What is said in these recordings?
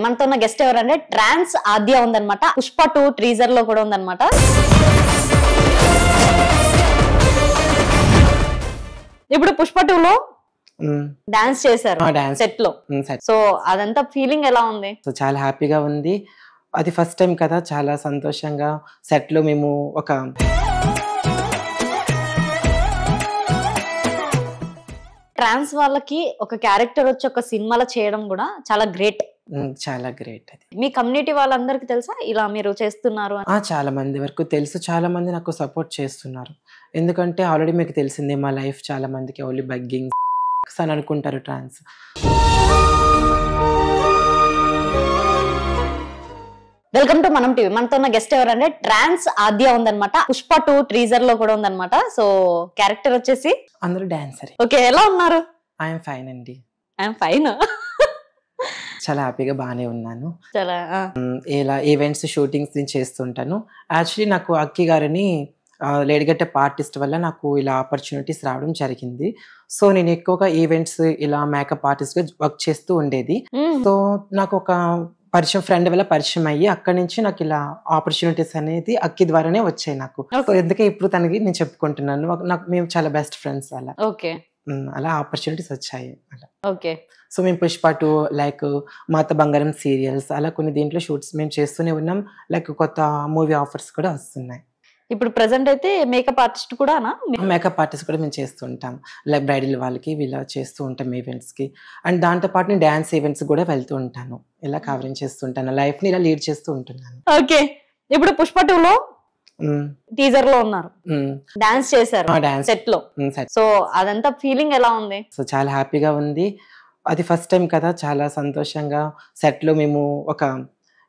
మనతో ఉన్న గెస్ట్ ఎవరంటే ట్రాన్స్ ఆద్య ఉందన్నమాట. పుష్ప 2 టీజర్ లో కూడా ఉందన్నమాట. ఇప్పుడు పుష్ప 2 లో డాన్స్ చేశారు సెట్ లో. సో అదంతా ఫీలింగ్ ఎలా ఉంది? సో చాలా హ్యాపీగా ఉంది. అది ఫస్ట్ టైం కదా, చాలా సంతోషంగా సెట్ లో మేము ఒక ట్రాన్స్ వాళ్ళకి ఒక క్యారెక్టర్ వచ్చి ఒక సినిమాలో చేయడం కూడా చాలా గ్రేట్. చాలా గ్రేట్. అది మీ కమ్యూనిటీ వాళ్ళందరికి తెలుసా ఇలా మీరు చేస్తున్నారు? చాలా మంది వరకు తెలుసు, చాలా మంది నాకు సపోర్ట్ చేస్తున్నారు. ఎందుకంటే ఆల్రెడీ మీకు తెలిసిందే మా లైఫ్ చాలా మందికి ఓన్లీ బగ్గింగ్ అని అనుకుంటారు ట్రాన్స్. వెల్కమ్ టు మనం టీవీ. మనతో ఉన్న గెస్ట్ ఎవరంటే ట్రాన్స్ ఆద్య ఉందన్నమాట. పుష్ప 2 టీజర్ లో కూడా ఉందన్నమాట. సో క్యారెక్టర్ వచ్చేసి అందరూ డాన్సర్. ఓకే, ఎలా ఉన్నారు? ఐఎమ్ ఫైన్ అండి. I'm fine. చాలా హ్యాపీగా బాగానే ఉన్నాను. చాలా ఇలా ఈవెంట్స్ షూటింగ్స్ నేను చేస్తుంటాను. యాక్చువల్లీ నాకు అక్కి గారిని లేడిగట్టెప్ ఆర్టిస్ట్ వల్ల నాకు ఇలా ఆపర్చునిటీస్ రావడం జరిగింది. సో నేను ఎక్కువగా ఈవెంట్స్ ఇలా మేకప్ ఆర్టిస్ట్ గా వర్క్ చేస్తూ ఉండేది. సో నాకు ఒక పరిచయం, ఫ్రెండ్ వల్ల పరిచయం అయ్యి అక్కడి నుంచి నాకు ఇలా ఆపర్చునిటీస్ అనేది అక్కి ద్వారానే వచ్చాయి నాకు. సో ఎందుకే ఇప్పుడు తనకి నేను చెప్పుకుంటున్నాను, నాకు మేము చాలా బెస్ట్ ఫ్రెండ్స్ అలా. ఓకే, అలా ఆపర్చునిటీస్ వచ్చాయి అలా. ఓకే. సో మేము పుష్ప 2 లైక్ మాత బంగారం సీరియల్స్ అలా కొన్ని దీంట్లో షూట్స్ మేము చేస్తూనే ఉన్నాం. లైక్ కొత్త మూవీ ఆఫర్స్ కూడా వస్తున్నాయి. ఇప్పుడు ప్రెసెంట్ అయితే మేకప్ ఆర్టిస్ట్ కూడా మేకప్ ఆర్టిస్ట్ కూడా మేము చేస్తుంటాం. లైక్ బ్రైడల్ వాళ్ళకి వీళ్ళ చేస్తూ ఉంటాం ఈవెంట్స్ కి. అండ్ దాంతో పాటు నేను డాన్స్ ఈవెంట్స్ కూడా వెళ్తూ ఉంటాను. ఇలా కవరింగ్ చేస్తుంటాను, లైఫ్ ని ఇలా లీడ్ చేస్తూ ఉంటున్నాను. ఓకే, ఇప్పుడు పుష్ప 2 లో టీజర్ లో ఉన్నారు, డాన్స్ చేశారు సెట్ లో. సో అదంతా ఫీలింగ్ ఎలా ఉంది? సో చాలా హ్యాపీగా ఉంది. అది ఫస్ట్ టైం కదా, చాలా సంతోషంగా సెట్ లో మేము ఒక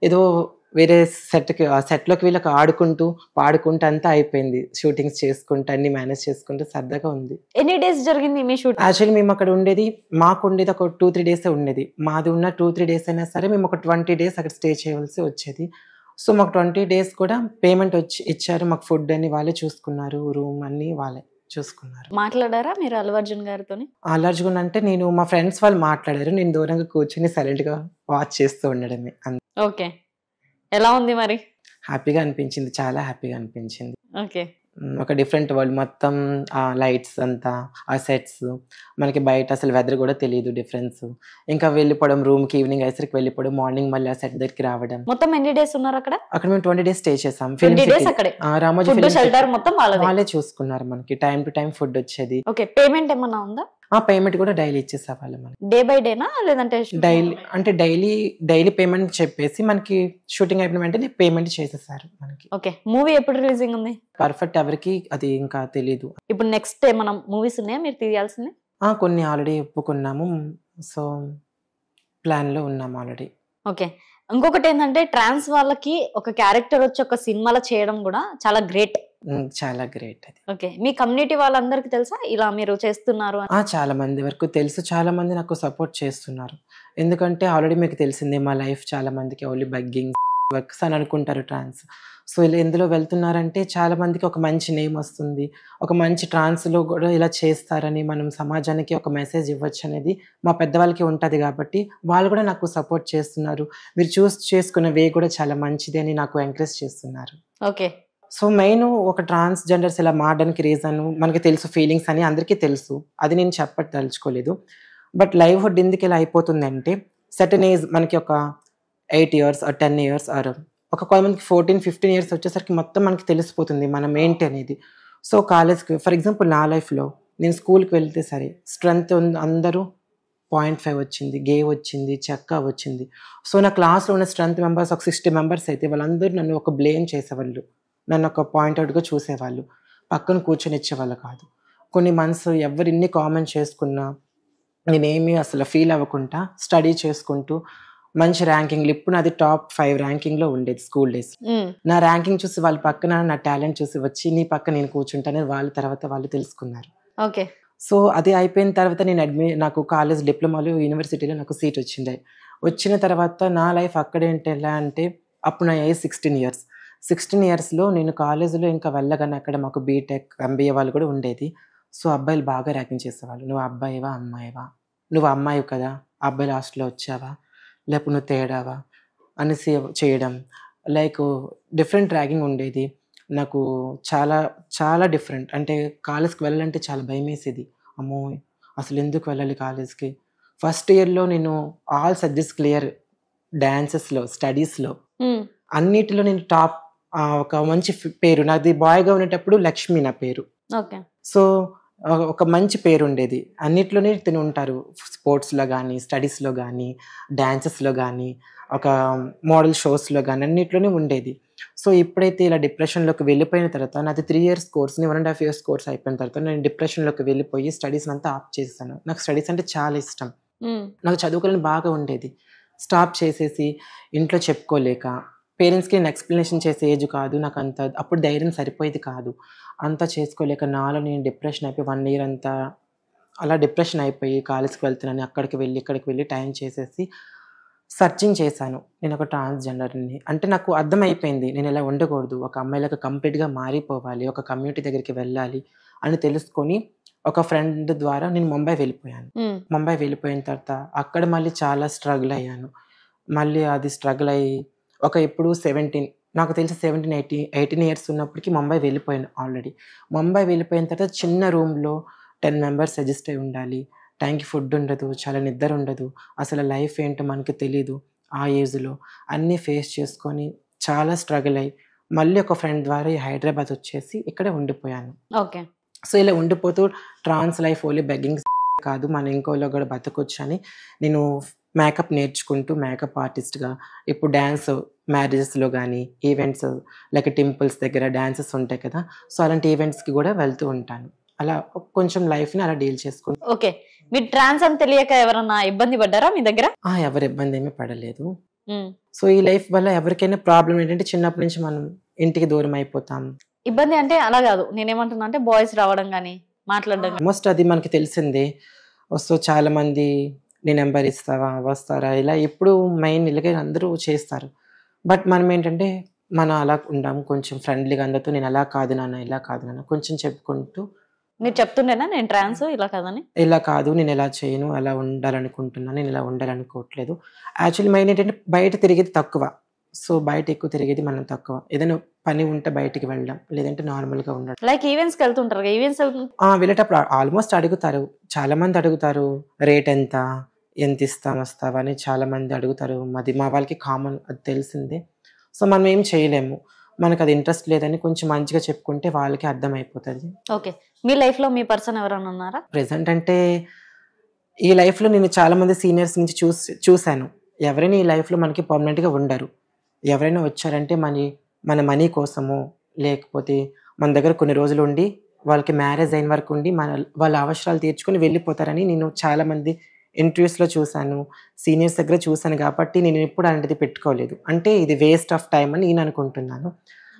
ఏదో వేరే సెట్లోకి వీళ్ళకి ఆడుకుంటూ పాడుకుంటూ అంతా అయిపోయింది. షూటింగ్స్ చేసుకుంటూ అన్ని మేనేజ్ చేసుకుంటూ సరదాగా ఉంది. ఎన్ని డేస్ జరిగింది మీ షూట్? యాక్చువల్లీ మేము అక్కడ ఉండేది, మాకు ఉండేది ఒక 2-3 డేస్ ఉండేది. మాది ఉన్న 2-3 డేస్ అయినా సరే మేము ఒక 20 డేస్ అక్కడ స్టే చేయవలసి వచ్చేది. సో మాకు 20 డేస్ కూడా పేమెంట్ ఇచ్చారు. మాకు ఫుడ్ అని వాళ్ళే చూసుకున్నారు, రూమ్ అన్ని వాళ్ళే చూసుకున్నారు. మాట్లాడారా మీరు అల్లు అర్జున్ గారితో? అల్లు అర్జున్ అంటే నేను మా ఫ్రెండ్స్ వాళ్ళు మాట్లాడారు, నేను దూరంగా కూర్చొని సైలెంట్ గా వాచ్ చేస్తూ ఉండడమే. ఓకే, ఎలా ఉంది మరి? హ్యాపీగా అనిపించింది, చాలా హ్యాపీగా అనిపించింది. ఓకే, ఒక డిఫరెంట్ వరల్డ్ మొత్తం, ఆ లైట్స్ అంతా, ఆ సెట్స్, మనకి బయట అసలు వెదర్ కూడా తెలియదు డిఫరెన్స్. ఇంకా వెళ్ళిపోవడం రూమ్ కి, ఈవినింగ్ అయ్యేసరికి వెళ్ళిపోవడం, మార్నింగ్ మళ్ళీ ఆ సెట్ దగ్గరికి రావడం. మొత్తం ఎన్ని డేస్ ఉన్నారు అక్కడ? అక్కడ మేము 20 డేస్ స్టే చేసాం. రామోజీ షెల్టర్ మొత్తం వాళ్ళే చూసుకున్నారు. మనకి టైం టు టైం ఫుడ్ వచ్చేది. ఓకే, పేమెంట్ ఏమన్నా ఉందా? పేమెంట్ కూడా డైలీ ఇచ్చేసేవాళ్ళు మనకి. డే బై డేనా లేదంటే డైలీ? అంటే డైలీ పేమెంట్ చెప్పేసి మనకి షూటింగ్ అయిపోయిన వెంటనే పేమెంట్ చేసేసారు మనకి. ఓకే, మూవీ ఎప్పుడు రిలీజింగ్ ఉంది? పర్ఫెక్ట్ ఎవరికి అది ఇంకా తెలీదు. ఇప్పుడు నెక్స్ట్ ఏమన్నా మూవీస్ ఉన్నాయా మీరు తీయాల్సింది? కొన్ని ఆల్రెడీ ఒప్పుకున్నాము. సో ప్లాన్ లో ఉన్నాము ఆల్రెడీ. ఓకే, ఇంకొకటి ఏంటంటే ట్రాన్స్ వాళ్ళకి ఒక క్యారెక్టర్ వచ్చి ఒక సినిమాలో చేయడం కూడా చాలా గ్రేట్. చాలా గ్రేట్ అది. ఓకే, మీ కమ్యూనిటీ వాళ్ళందరికి తెలుసా ఇలా మీరు చేస్తున్నారు? చాలా మంది వరకు తెలుసు, చాలా మంది నాకు సపోర్ట్ చేస్తున్నారు. ఎందుకంటే ఆల్రెడీ మీకు తెలిసిందే మా లైఫ్ చాలా మందికి ఓన్లీ బగ్గింగ్ వర్క్స్ అని అనుకుంటారు ట్రాన్స్. సో ఇలా ఎందులో వెళ్తున్నారంటే చాలా మందికి ఒక మంచి నేమ్ వస్తుంది, ఒక మంచి ట్రాన్స్లో కూడా ఇలా చేస్తారని మనం సమాజానికి ఒక మెసేజ్ ఇవ్వచ్చు అనేది మా పెద్దవాళ్ళకి ఉంటుంది. కాబట్టి వాళ్ళు కూడా నాకు సపోర్ట్ చేస్తున్నారు. మీరు చేసుకున్న వే కూడా చాలా మంచిది అని నాకు ఎంకరేజ్ చేస్తున్నారు. ఓకే, సో మెయిన్ ఒక ట్రాన్స్జెండర్స్ ఇలా మారడానికి రీజన్ మనకి తెలుసు, ఫీలింగ్స్ అని అందరికీ తెలుసు, అది నేను చెప్పదలుచుకోలేదు. బట్ లైవ్హుడ్ ఎందుకు ఇలా అయిపోతుంది అంటే సర్టన్ ఏజ్ మనకి ఒక 8 years ఆర్ 10 years ఆర్ ఒక కొంతమందికి 14-15 years వచ్చేసరికి మొత్తం మనకి తెలిసిపోతుంది మనం ఏంటి అనేది. సో కాలేజ్కి ఫర్ ఎగ్జాంపుల్ నా లైఫ్లో నేను స్కూల్కి వెళ్తే సరే స్ట్రెంత్ అందరూ 0.5 వచ్చింది, గే వచ్చింది, చెక్క వచ్చింది. సో నా క్లాస్లో ఉన్న స్ట్రెంత్ మెంబర్స్ ఒక 60 members అయితే వాళ్ళందరూ నన్ను ఒక బ్లేమ్ చేసేవాళ్ళు, నన్ను ఒక పాయింట్అవుట్గా చూసేవాళ్ళు, పక్కన కూర్చొని ఇచ్చేవాళ్ళు కాదు. కొన్ని మంత్స్ ఎవరు ఇన్ని కామెంట్ చేసుకున్నా నేనేమి అసలు ఫీల్ అవ్వకుండా స్టడీ చేసుకుంటూ మంచి ర్యాంకింగ్లు, ఇప్పుడు నాది టాప్ 5 ర్యాంకింగ్లో ఉండేది స్కూల్ డేస్. నా ర్యాంకింగ్ చూసి వాళ్ళ పక్కన నా టాలెంట్ చూసి వచ్చి నీ పక్క నేను కూర్చుంటానని వాళ్ళ తర్వాత వాళ్ళు తెలుసుకున్నారు. ఓకే, సో అది అయిపోయిన తర్వాత నేను నాకు కాలేజ్ డిప్లొమాలో యూనివర్సిటీలో నాకు సీట్ వచ్చింది. వచ్చిన తర్వాత నా లైఫ్ అక్కడేంటి ఎలా అంటే అప్పుడు నా ఏజ్ 16 years. 16 yearsలో నేను కాలేజీలో ఇంకా వెళ్ళగానే అక్కడ మాకు బీటెక్ ఎంబీఏ వాళ్ళు కూడా ఉండేది. సో అబ్బాయిలు బాగా ర్యాగింగ్ చేసేవాళ్ళు. నువ్వు అబ్బాయివా అమ్మాయివా, నువ్వు అమ్మాయి కదా, అబ్బాయిలు హాస్టల్లో వచ్చావా, లేకపోతే నువ్వు తేడావా అనేసి చేయడం, లైక్ డిఫరెంట్ ర్యాగింగ్ ఉండేది. నాకు చాలా చాలా డిఫరెంట్. అంటే కాలేజ్కి వెళ్ళాలంటే చాలా భయం వేసేది. అమ్మో అసలు ఎందుకు వెళ్ళాలి కాలేజ్కి. ఫస్ట్ ఇయర్లో నేను ఆల్ సబ్జెక్ట్స్ క్లియర్, డాన్సెస్లో, స్టడీస్లో అన్నిటిలో నేను టాప్. ఒక మంచి పేరు నాది. బాయ్గా ఉండేటప్పుడు లక్ష్మి నా పేరు. సో ఒక మంచి పేరు ఉండేది. అన్నిట్లోనే తిని ఉంటారు, స్పోర్ట్స్లో కానీ, స్టడీస్లో కానీ, డాన్సెస్లో కానీ, ఒక మోడల్ షోస్లో కానీ అన్నిట్లోనే ఉండేది. సో ఎప్పుడైతే ఇలా డిప్రెషన్లోకి వెళ్ళిపోయిన తర్వాత, నాది 3 years కోర్స్ని 1.5 years కోర్స్ అయిపోయిన తర్వాత నేను డిప్రెషన్లోకి వెళ్ళిపోయి స్టడీస్ అంతా ఆఫ్ చేశాను. నాకు స్టడీస్ అంటే చాలా ఇష్టం, నాకు చదువుకోవాలని బాగా ఉండేది. స్టాప్ చేసేసి ఇంట్లో చెప్పుకోలేక, పేరెంట్స్కి నేను ఎక్స్ప్లెనేషన్ చేసే ఏజ్ కాదు నాకు, అంత అప్పుడు ధైర్యం సరిపోయేది కాదు. అంతా చేసుకోలేక నాలో నేను డిప్రెషన్ అయిపోయి 1 year అంతా అలా డిప్రెషన్ అయిపోయి కాలేజ్కి వెళ్తున్నాను, అక్కడికి వెళ్ళి ఇక్కడికి వెళ్ళి టైం చేసేసి సర్చింగ్ చేశాను. నేను ఒక ట్రాన్స్జెండర్ని. అంటే నాకు అర్థమైపోయింది నేను ఇలా ఉండకూడదు, ఒక అమ్మాయిలకు కంప్లీట్గా మారిపోవాలి, ఒక కమ్యూనిటీ దగ్గరికి వెళ్ళాలి అని తెలుసుకొని ఒక ఫ్రెండ్ ద్వారా నేను ముంబై వెళ్ళిపోయాను. ముంబై వెళ్ళిపోయిన తర్వాత అక్కడ మళ్ళీ చాలా స్ట్రగుల్ అయ్యాను. మళ్ళీ అది స్ట్రగుల్ అయ్యి ఎప్పుడు 17, నాకు తెలిసి 18 years ఉన్నప్పటికీ ముంబై వెళ్ళిపోయాను ఆల్రెడీ. ముంబై వెళ్ళిపోయిన తర్వాత చిన్న రూమ్లో 10 members అడ్జస్ట్ అయి ఉండాలి. టైంకి ఫుడ్ ఉండదు, చాలా నిద్ర ఉండదు, అసలు లైఫ్ ఏంటో మనకి తెలీదు. ఆ ఏజ్లో అన్నీ ఫేస్ చేసుకొని చాలా స్ట్రగుల్ అయ్యి మళ్ళీ ఒక ఫ్రెండ్ ద్వారా ఈ హైదరాబాద్ వచ్చేసి ఇక్కడే ఉండిపోయాను. సో ఇలా ఉండిపోతూ ట్రాన్స్ లైఫ్ ఓన్లీ బెగ్గింగ్ కాదు, మన ఇంకోలో కూడా బతకొచ్చు అని నేను మేకప్ నేర్చుకుంటూ మేకప్ ఆర్టిస్ట్గా ఇప్పుడు డ్యాన్స్ మ్యారేజెస్లో కానీ, ఈవెంట్స్ లైక్ టెంపుల్స్ దగ్గర డ్యాన్సెస్ ఉంటాయి కదా, సో అలాంటి ఈవెంట్స్కి కూడా వెళ్తూ ఉంటాను. అలా కొంచెం లైఫ్ని అలా డీల్ చేసుకుంటాను. ఓకే, మీరు ట్రాన్స్ అని తెలియక ఎవరన్నా ఇబ్బంది పడ్డారా మీ దగ్గర? ఎవరు ఇబ్బంది ఏమీ పడలేదు. సో ఈ లైఫ్ వల్ల ఎవరికైనా ప్రాబ్లం ఏంటంటే చిన్నప్పటి నుంచి మనం ఇంటికి దూరం అయిపోతాం. ఇబ్బంది అంటే అలా కాదు, నేనేమంటున్నా అంటే బాయ్స్ రావడం కానీ మాట్లాడడం, ఆల్మోస్ట్ అది మనకి తెలిసిందే. సో చాలా మంది నీ నెంబర్ ఇస్తావా, వస్తారా, ఇలా ఎప్పుడు మెయిన్ ఇలాగే అందరూ చేస్తారు. బట్ మనం ఏంటంటే మనం అలా ఉండాము, కొంచెం ఫ్రెండ్లీగా అందరితో నేను అలా కాదు నాన్న, ఇలా కాదు నాన్న కొంచెం చెప్పుకుంటూ. మీరు చెప్తుండేనా నేను ట్రాన్స్ ఇలా కాదని? ఇలా కాదు, నేను ఎలా చేయను, అలా ఉండాలనుకుంటున్నాను, నేను ఇలా ఉండాలనుకోవట్లేదు. యాక్చువల్లీ మెయిన్ ఏంటంటే బయట తిరిగేది తక్కువ, సో బయట ఎక్కువ తిరిగేది మనం తక్కువ. ఏదైనా పని ఉంటే బయటికి వెళ్ళడం, లేదంటే నార్మల్గా ఉండడం. లైక్ ఈవెంట్స్కి వెళ్తుంటారు, ఈవెంట్స్ వెళ్ళేటప్పుడు ఆల్మోస్ట్ అడుగుతారు, చాలా మంది అడుగుతారు రేట్ ఎంత ఇస్తాం వస్తావా అని చాలా మంది అడుగుతారు. మా వాళ్ళకి కామన్, అది తెలిసిందే. సో మనం ఏం చేయలేము, మనకు అది ఇంట్రెస్ట్ లేదని కొంచెం మంచిగా చెప్పుకుంటే వాళ్ళకి అర్థమైపోతుంది. ఓకే, మీ లైఫ్లో మీ పర్సన్ ఎవరైనా ఉన్నారా ప్రెసెంట్? అంటే ఈ లైఫ్లో నేను చాలా మంది సీనియర్స్ నుంచి చూశాను. ఎవరైనా ఈ లైఫ్లో మనకి పర్మనెంట్గా ఉండరు. ఎవరైనా వచ్చారంటే మన మనీ కోసము, లేకపోతే మన దగ్గర కొన్ని రోజులు ఉండి వాళ్ళకి మ్యారేజ్ అయిన వరకు ఉండి వాళ్ళ అవసరాలు తీర్చుకొని వెళ్ళిపోతారని నేను చాలామంది ఇంటర్వ్యూస్లో చూశాను, సీనియర్స్ దగ్గర చూశాను. కాబట్టి నేను ఎప్పుడు అలాంటిది పెట్టుకోలేదు. అంటే ఇది వేస్ట్ ఆఫ్ టైం అని నేను అనుకుంటున్నాను.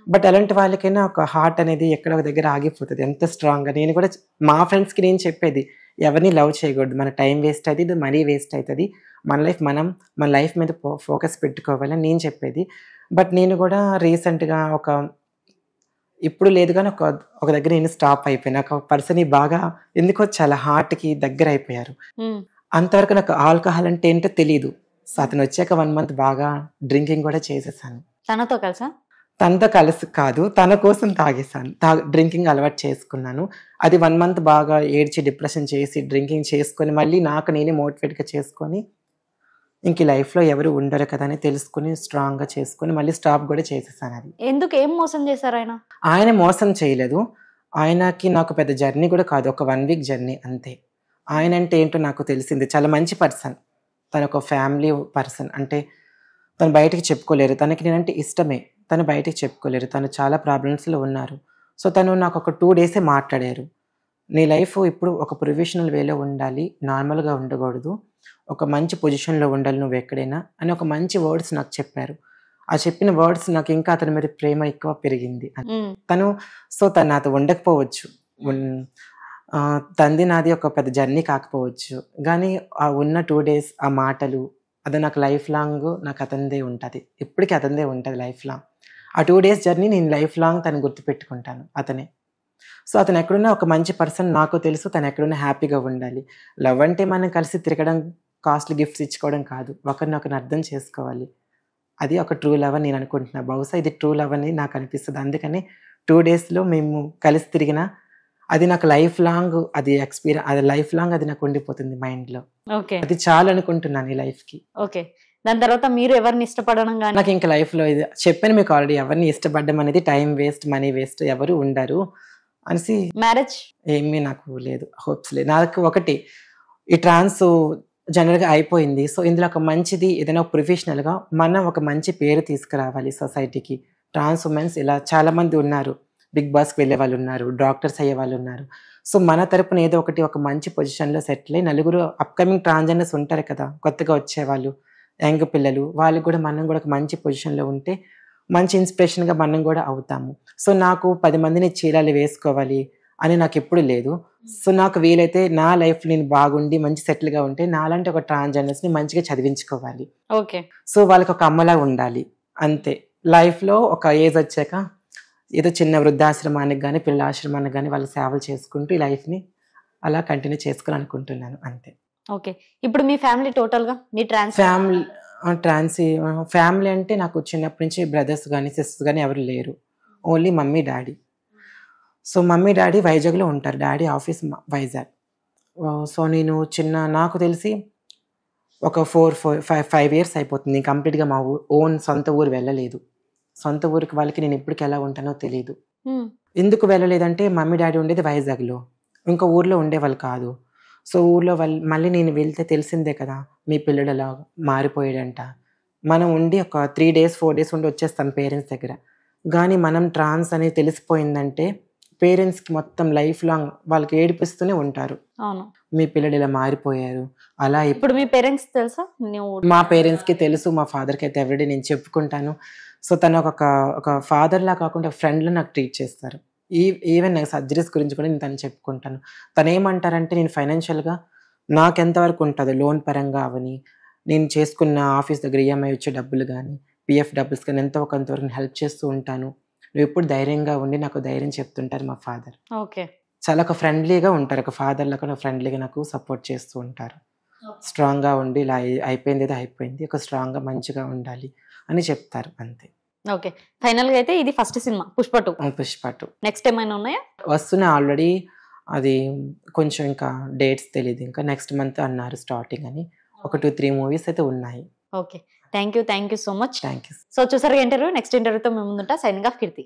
బట్ అలాంటి వాళ్ళకైనా ఒక హార్ట్ అనేది ఎక్కడ ఒక దగ్గర ఆగిపోతుంది, ఎంత స్ట్రాంగ్గా. నేను కూడా మా ఫ్రెండ్స్కి నేను చెప్పేది, ఎవరిని లవ్ చేయకూడదు, మన టైం వేస్ట్ అవుతుంది, మనీ వేస్ట్ అవుతుంది, మన లైఫ్ మీద ఫోకస్ పెట్టుకోవాలని నేను చెప్పేది. బట్ నేను కూడా రీసెంట్గా ఇప్పుడు లేదు కానీ ఒక దగ్గర నేను స్టాప్ అయిపోయాను. ఒక పర్సన్ బాగా ఎందుకో చాలా హార్ట్కి దగ్గర అయిపోయారు. అంతవరకు నాకు ఆల్కహాల్ అంటే ఏంటో తెలీదు. సో అతను వచ్చాక 1 month బాగా డ్రింకింగ్ కూడా చేసేసాను. తనతో కలిసి కాదు, తన కోసం తాగేసాను, డ్రింకింగ్ అలవాటు చేసుకున్నాను. అది 1 month బాగా ఏడ్చి డిప్రెషన్ చేసి డ్రింకింగ్ చేసుకొని మళ్ళీ నాకు నేనే మోటివేట్గా చేసుకొని ఇంక లైఫ్లో ఎవరు ఉండరు కదా అని తెలుసుకుని స్ట్రాంగ్గా చేసుకుని మళ్ళీ స్టాప్ కూడా చేసేసాను. అది ఎందుకు, ఏం మోసం చేశారు ఆయన? ఆయన మోసం చేయలేదు. ఆయనకి నాకు పెద్ద జర్నీ కూడా కాదు, ఒక 1 week జర్నీ అంతే. ఆయన అంటే ఏంటో నాకు తెలిసింది, చాలా మంచి పర్సన్, తను ఒక ఫ్యామిలీ పర్సన్. అంటే తను బయటికి చెప్పుకోలేరు, తనకి నేనంటే ఇష్టమే, తను బయటికి చెప్పుకోలేరు, తను చాలా ప్రాబ్లమ్స్లో ఉన్నారు. సో తను నాకు ఒక 2 days మాట్లాడారు, నీ లైఫ్ ఇప్పుడు ఒక ప్రొఫెషనల్ వేలో ఉండాలి, నార్మల్గా ఉండకూడదు, ఒక మంచి పొజిషన్లో ఉండాలి నువ్వు ఎక్కడైనా అని ఒక మంచి వర్డ్స్ నాకు చెప్పారు. ఆ చెప్పిన వర్డ్స్ నాకు ఇంకా అతని మీద ప్రేమ ఎక్కువ పెరిగింది. తను నాతో ఉండకపోవచ్చు, తంది నాది ఒక పెద్ద జర్నీ కాకపోవచ్చు, కానీ ఆ ఉన్న 2 days ఆ మాటలు అది నాకు లైఫ్ లాంగ్ నాకు అతనిదే ఉంటుంది, ఇప్పటికీ అతనిదే ఉంటుంది లైఫ్ లాంగ్. ఆ 2 days జర్నీ నేను లైఫ్ లాంగ్ తను గుర్తుపెట్టుకుంటాను, అతనే. సో అతను ఎక్కడున్నా ఒక మంచి పర్సన్, నాకు తెలుసు తను ఎక్కడున్నా హ్యాపీగా ఉండాలి. లవ్ అంటే మనం కలిసి తిరగడం కాస్ట్లీ గిఫ్ట్స్ ఇచ్చుకోవడం కాదు, ఒకరినొకరిని అర్థం చేసుకోవాలి. అది ఒక ట్రూ లవ్ అని నేను అనుకుంటున్నా. బహుశా ఇది ట్రూ లవ్ అని నాకు అనిపిస్తుంది. అందుకని 2 డేస్లో మేము కలిసి తిరిగినా అది నాకు లైఫ్ లాంగ్ అది లైఫ్ లాంగ్ అది నాకు ఉండిపోతుంది మైండ్లో. అది చాలు అనుకుంటున్నాను ఈ లైఫ్కి. ఓకే, దాని తర్వాత మీరు ఎవరిని ఇష్టపడడం కానీ? నాకు ఇంకా లైఫ్లో ఇది చెప్పాను మీకు ఆల్రెడీ, ఎవరిని ఇష్టపడడం అనేది టైం వేస్ట్, మనీ వేస్ట్, ఎవరు ఉండరు అనేసి. మ్యారేజ్ ఏమీ నాకు లేదు, హోప్స్ లేదు. నాకు ఒకటి, ఈ ట్రాన్స్ జనరల్గా అయిపోయింది. సో ఇందులో ఒక మంచిది ఏదైనా ఒక ప్రొఫెషనల్గా మనం ఒక మంచి పేరు తీసుకురావాలి సొసైటీకి. ట్రాన్స్ ఉమెన్స్ ఇలా చాలామంది ఉన్నారు, బిగ్ బాస్కి వెళ్ళే వాళ్ళు ఉన్నారు, డాక్టర్స్ అయ్యే వాళ్ళు ఉన్నారు. సో మన తరపున ఏదో ఒకటి ఒక మంచి పొజిషన్లో సెటిల్ అయ్యి నలుగురు అప్కమింగ్ ట్రాన్స్జెండర్స్ ఉంటారు కదా, కొత్తగా వచ్చేవాళ్ళు, యంగ్ పిల్లలు, వాళ్ళు కూడా మనం కూడా ఒక మంచి పొజిషన్లో ఉంటే మంచి ఇన్స్పిరేషన్గా మనం కూడా అవుతాము. సో నాకు 10 మందిని చీరాలు వేసుకోవాలి అని నాకు ఎప్పుడు లేదు. సో నాకు వీలైతే నా లైఫ్ నేను బాగుండి మంచి సెటిల్గా ఉంటే నాలాంటి ఒక ట్రాన్స్జెండర్స్ని మంచిగా చదివించుకోవాలి. ఓకే, సో వాళ్ళకి ఒక అమ్మలా ఉండాలి అంతే. లైఫ్లో ఒక ఏజ్ వచ్చాక ఏదో చిన్న వృద్ధాశ్రమానికి కానీ పిల్లాశ్రమానికి కానీ వాళ్ళు సేవలు చేసుకుంటూ ఈ లైఫ్ని అలా కంటిన్యూ చేసుకోవాలి అనుకుంటున్నాను అంతే. ఓకే, ఇప్పుడు మీ ఫ్యామిలీ టోటల్గా మీ ఫ్యామిలీ అంటే నాకు చిన్నప్పటి నుంచి బ్రదర్స్ కానీ సిస్టర్స్ కానీ ఎవరు లేరు, only mummy daddy. So mummy daddy వైజాగ్లో ఉంటారు, డాడీ ఆఫీస్ వైజాగ్. సో నేను నాకు తెలిసి ఒక 4-5 ఇయర్స్ అయిపోతుంది నేను కంప్లీట్గా మా సొంత ఊరు వెళ్ళలేదు. సొంత ఊరికి వాళ్ళకి నేను ఎప్పటికి ఎలా ఉంటానో తెలియదు. ఎందుకు వెళ్ళలేదంటే మమ్మీ డాడీ ఉండేది వైజాగ్లో, ఇంకా ఊర్లో ఉండేవాళ్ళు కాదు. సో ఊర్లో మళ్ళీ నేను వెళ్తే తెలిసిందే కదా, మీ పిల్లడు అలా మారిపోయాడంట. మనం ఉండి ఒక 3 days 4 days ఉండి వచ్చేస్తాం పేరెంట్స్ దగ్గర. కానీ మనం ట్రాన్స్ అనేది తెలిసిపోయిందంటే పేరెంట్స్కి మొత్తం లైఫ్ లాంగ్ వాళ్ళకి ఏడిపిస్తూనే ఉంటారు, మీ పిల్లడు ఇలా మారిపోయారు అలా. ఇప్పుడు మీ పేరెంట్స్ తెలుసా? మా పేరెంట్స్కి తెలుసు, మా ఫాదర్కి అయితే ఎవ్రీడే నేను చెప్పుకుంటాను. సో తను ఒక ఫాదర్లా కాకుండా ఫ్రెండ్లో నాకు ట్రీట్ చేస్తారు. ఈవెన్ నాకు సర్జరీస్ గురించి కూడా నేను తను చెప్పుకుంటాను. తను ఏమంటారంటే నేను ఫైనాన్షియల్గా నాకు ఎంతవరకు ఉంటుందో లోన్ పరంగా అవని, నేను చేసుకున్న ఆఫీస్ దగ్గర ఈఎంఐ వచ్చే డబ్బులు కానీ పిఎఫ్ డబ్బుల్స్ కానీ ఎంతో కొంతవరకు నేను హెల్ప్ చేస్తూ ఉంటాను. నువ్వు ఎప్పుడు ధైర్యంగా ఉండి నాకు ధైర్యం చెప్తుంటారు మా ఫాదర్. ఓకే, చాలా ఒక ఫ్రెండ్లీగా ఉంటారు, ఒక ఫాదర్ లాగా ఫ్రెండ్లీగా నాకు సపోర్ట్ చేస్తూ ఉంటారు. స్ట్రాంగ్గా ఉండి ఇలా అయిపోయింది ఏదో అయిపోయింది, ఒక స్ట్రాంగ్గా మంచిగా ఉండాలి అని చెప్తారు అంతే. ఓకే, ఫైనల్ గా అయితే ఇది first cinema Pushpa 2. Pushpa 2 next ఏమైనా ఉన్నాయా? వస్తున్నాయి ఆల్రెడీ, అది కొంచెం ఇంకా డేట్స్ తెలియదు, ఇంకా నెక్స్ట్ మంత్ అన్నారు స్టార్టింగ్ అని. ఒక 2-3 మూవీస్ అయితే ఉన్నాయి. Okay, thank you so much. Thank you. So చూసారు ఇంటర్వ్యూ, నెక్స్ట్ ఇంటర్వ్యూతో మేము ముందుంటా. సైనింగ్ ఆఫ్, కీర్తి.